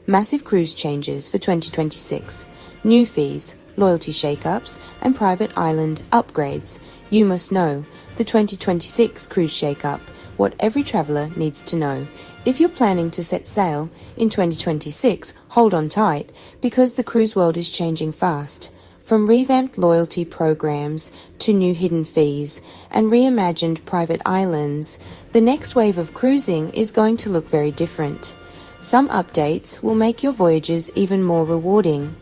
Massive cruise changes for 2026, new fees, loyalty shake-ups, and private island upgrades. You must know the 2026 cruise shake-up, what every traveller needs to know. If you're planning to set sail in 2026, hold on tight, because the cruise world is changing fast. From revamped loyalty programs to new hidden fees and reimagined private islands, the next wave of cruising is going to look very different. Some updates will make your voyages even more rewarding,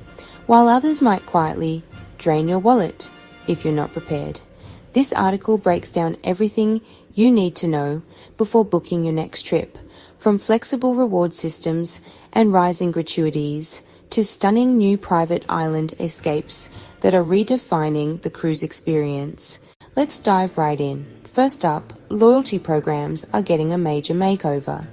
while others might quietly drain your wallet if you're not prepared. This article breaks down everything you need to know before booking your next trip, from flexible reward systems and rising gratuities to stunning new private island escapes that are redefining the cruise experience. Let's dive right in. First up, loyalty programs are getting a major makeover.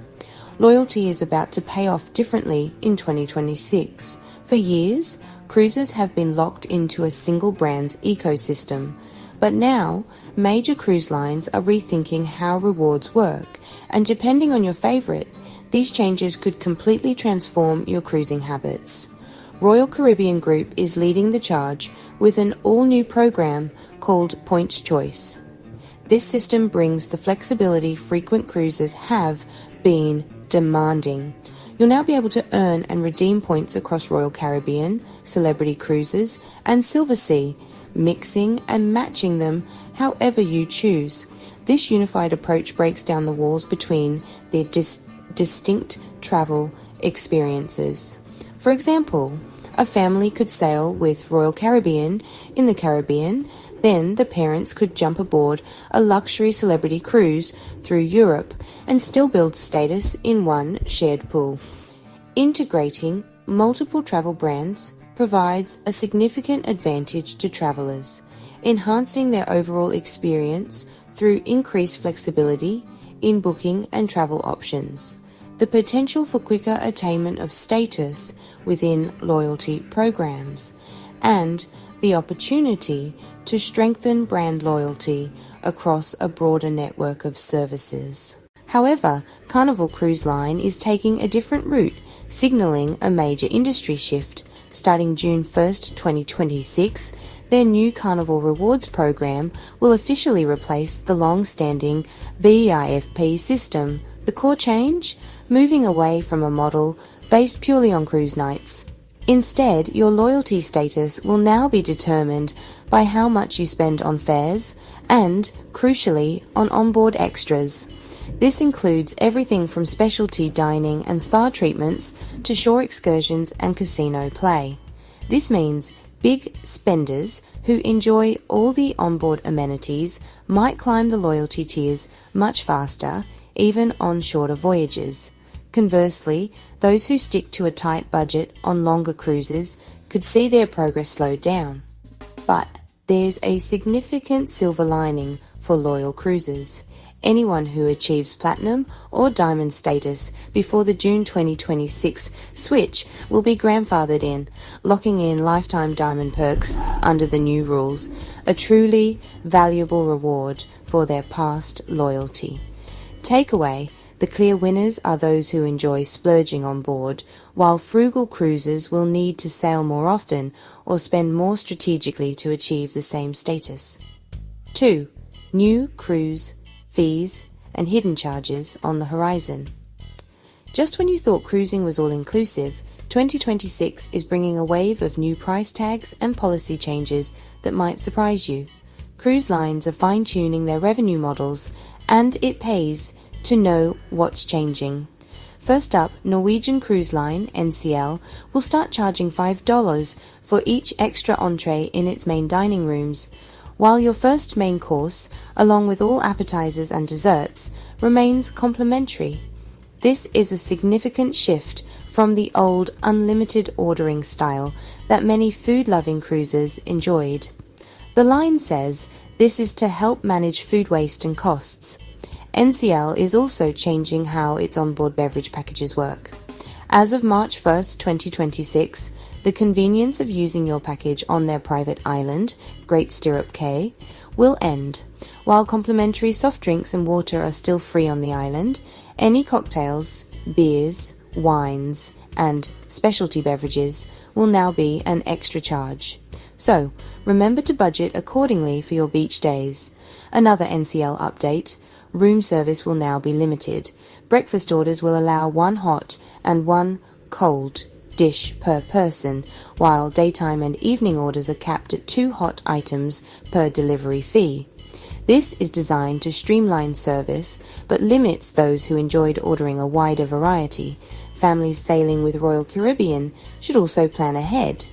Loyalty is about to pay off differently in 2026. For years, cruisers have been locked into a single brand's ecosystem, but now major cruise lines are rethinking how rewards work, and depending on your favorite, these changes could completely transform your cruising habits. Royal Caribbean Group is leading the charge with an all-new program called Points Choice. This system brings the flexibility frequent cruisers have been demanding. You'll now be able to earn and redeem points across Royal Caribbean, Celebrity Cruises, and 𝗟𝗏, mixing and matching them however you choose. This unified approach breaks down the walls between their distinct travel experiences. For example, a family could sail with Royal Caribbean in the Caribbean, then the parents could jump aboard a luxury celebrity cruise through Europe and still build status in one shared pool. Integrating multiple travel brands provides a significant advantage to travelers, enhancing their overall experience through increased flexibility in booking and travel options. The potential for quicker attainment of status within loyalty programs, and the opportunity to strengthen brand loyalty across a broader network of services. However, Carnival Cruise Line is taking a different route, signaling a major industry shift. Starting June 1st, 2026, their new Carnival Rewards program will officially replace the long-standing VIFP system. The core change? Moving away from a model based purely on cruise nights. Instead, your loyalty status will now be determined by how much you spend on fares and, crucially, on onboard extras. This includes everything from specialty dining and spa treatments to shore excursions and casino play. This means big spenders who enjoy all the onboard amenities might climb the loyalty tiers much faster, even on shorter voyages. Conversely, those who stick to a tight budget on longer cruises could see their progress slow down. But there's a significant silver lining for loyal cruisers. Anyone who achieves platinum or diamond status before the June 2026 switch will be grandfathered in, locking in lifetime diamond perks under the new rules, a truly valuable reward for their past loyalty. Takeaway: the clear winners are those who enjoy splurging on board, while frugal cruisers will need to sail more often or spend more strategically to achieve the same status. 2. New cruise fees and hidden charges on the horizon. Just when you thought cruising was all-inclusive, 2026 is bringing a wave of new price tags and policy changes that might surprise you. Cruise lines are fine-tuning their revenue models, and it pays to know what's changing. First up, Norwegian Cruise Line, NCL, will start charging $5 for each extra entree in its main dining rooms, while your first main course, along with all appetizers and desserts, remains complimentary. This is a significant shift from the old unlimited ordering style that many food-loving cruisers enjoyed. The line says this is to help manage food waste and costs. NCL is also changing how its onboard beverage packages work. As of March 1st, 2026, the convenience of using your package on their private island, 𝗁𝗏𝗃, will end. While complimentary soft drinks and water are still free on the island, any cocktails, beers, wines, and specialty beverages will now be an extra charge. So, remember to budget accordingly for your beach days. Another NCL update: room service will now be limited. Breakfast orders will allow 1 hot and 1 cold dish per person, while daytime and evening orders are capped at 2 hot items per delivery fee. This is designed to streamline service, but limits those who enjoyed ordering a wider variety. Families sailing with Royal Caribbean should also plan ahead.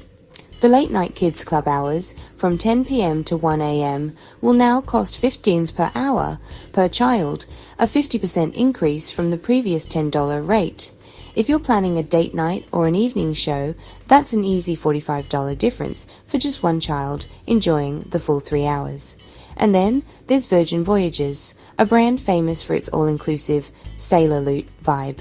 The late night kids club hours from 10 p.m. to 1 a.m. will now cost $15 per hour per child, a 50% increase from the previous $10 rate. If you're planning a date night or an evening show, that's an easy $45 difference for just one child enjoying the full 3 hours. And then there's Virgin Voyages, a brand famous for its all-inclusive sailor loot vibe.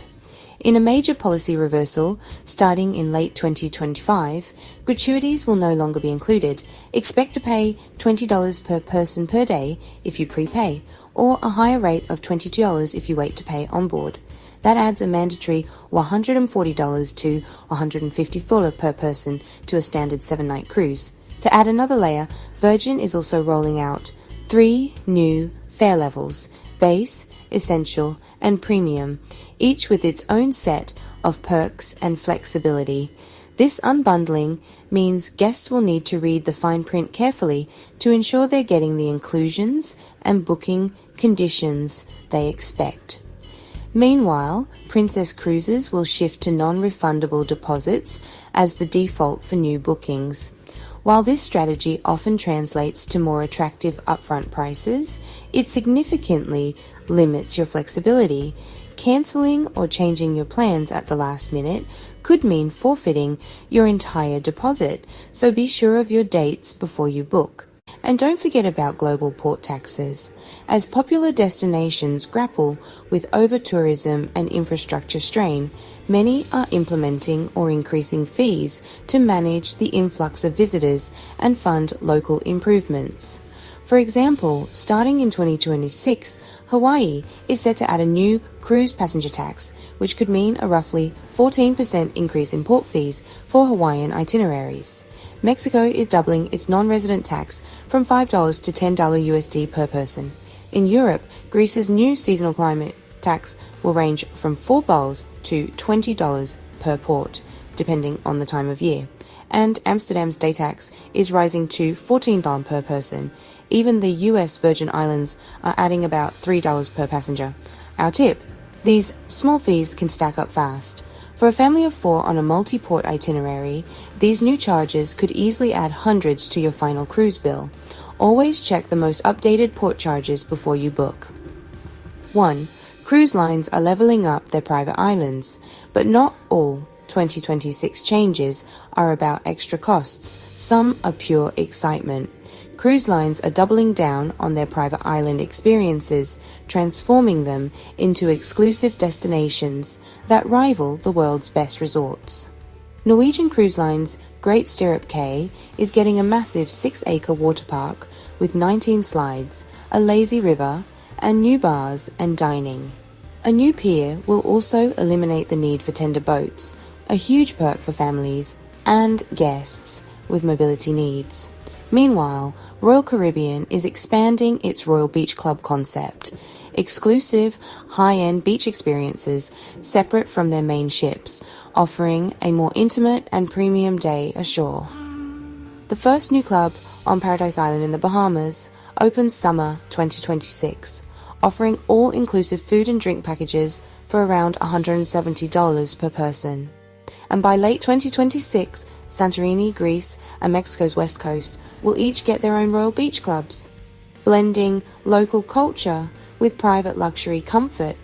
In a major policy reversal, starting in late 2025, gratuities will no longer be included. Expect to pay $20 per person per day if you prepay, or a higher rate of $22 if you wait to pay on board. That adds a mandatory $140 to $154 per person to a standard 7-night cruise. To add another layer, Virgin is also rolling out 3 new fare levels: base, essential, and premium, each with its own set of perks and flexibility. This unbundling means guests will need to read the fine print carefully to ensure they're getting the inclusions and booking conditions they expect. Meanwhile, Princess Cruises will shift to non-refundable deposits as the default for new bookings. While this strategy often translates to more attractive upfront prices, it significantly limits your flexibility. Cancelling or changing your plans at the last minute could mean forfeiting your entire deposit, so be sure of your dates before you book. And don't forget about global port taxes. As popular destinations grapple with over-tourism and infrastructure strain, many are implementing or increasing fees to manage the influx of visitors and fund local improvements. For example, starting in 2026, Hawaii is set to add a new cruise passenger tax, which could mean a roughly 14% increase in port fees for Hawaiian itineraries. Mexico is doubling its non-resident tax from $5 to $10 USD per person. In Europe, Greece's new seasonal climate tax will range from $4 to $20 per port, depending on the time of year. And Amsterdam's day tax is rising to $14 per person. Even the US Virgin Islands are adding about $3 per passenger. Our tip: these small fees can stack up fast. For a family of 4 on a multi-port itinerary, these new charges could easily add hundreds to your final cruise bill. Always check the most updated port charges before you book. 1. Cruise lines are leveling up their private islands, but not all 2026 changes are about extra costs. Some are pure excitement. Cruise lines are doubling down on their private island experiences, transforming them into exclusive destinations that rival the world's best resorts. Norwegian Cruise Line's 𝗁𝗟𝗃𝗃 is getting a massive 6-acre water park with 19 slides, a lazy river, and new bars and dining. A new pier will also eliminate the need for tender boats, a huge perk for families and guests with mobility needs. Meanwhile, Royal Caribbean is expanding its Royal Beach Club concept, exclusive, high-end beach experiences separate from their main ships, offering a more intimate and premium day ashore. The first new club on Paradise Island in the Bahamas opens summer 2026, offering all-inclusive food and drink packages for around $170 per person. And by late 2026, Santorini, Greece, and Mexico's west coast will each get their own Royal Beach Clubs, blending local culture with private luxury comfort.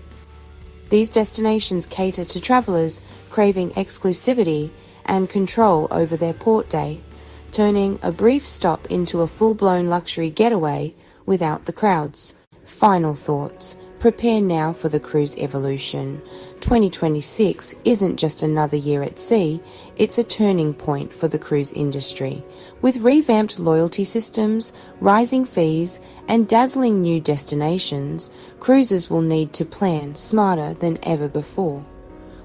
These destinations cater to travelers craving exclusivity and control over their port day, turning a brief stop into a full-blown luxury getaway without the crowds. Final thoughts. Prepare now for the cruise evolution. 2026 isn't just another year at sea, it's a turning point for the cruise industry. With revamped loyalty systems, rising fees, and dazzling new destinations, cruisers will need to plan smarter than ever before.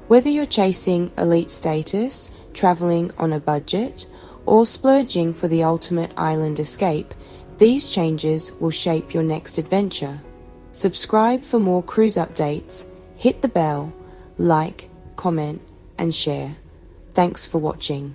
Whether you're chasing elite status, traveling on a budget, or splurging for the ultimate island escape, these changes will shape your next adventure. Subscribe for more cruise updates, hit the bell, like, comment, and share. Thanks for watching.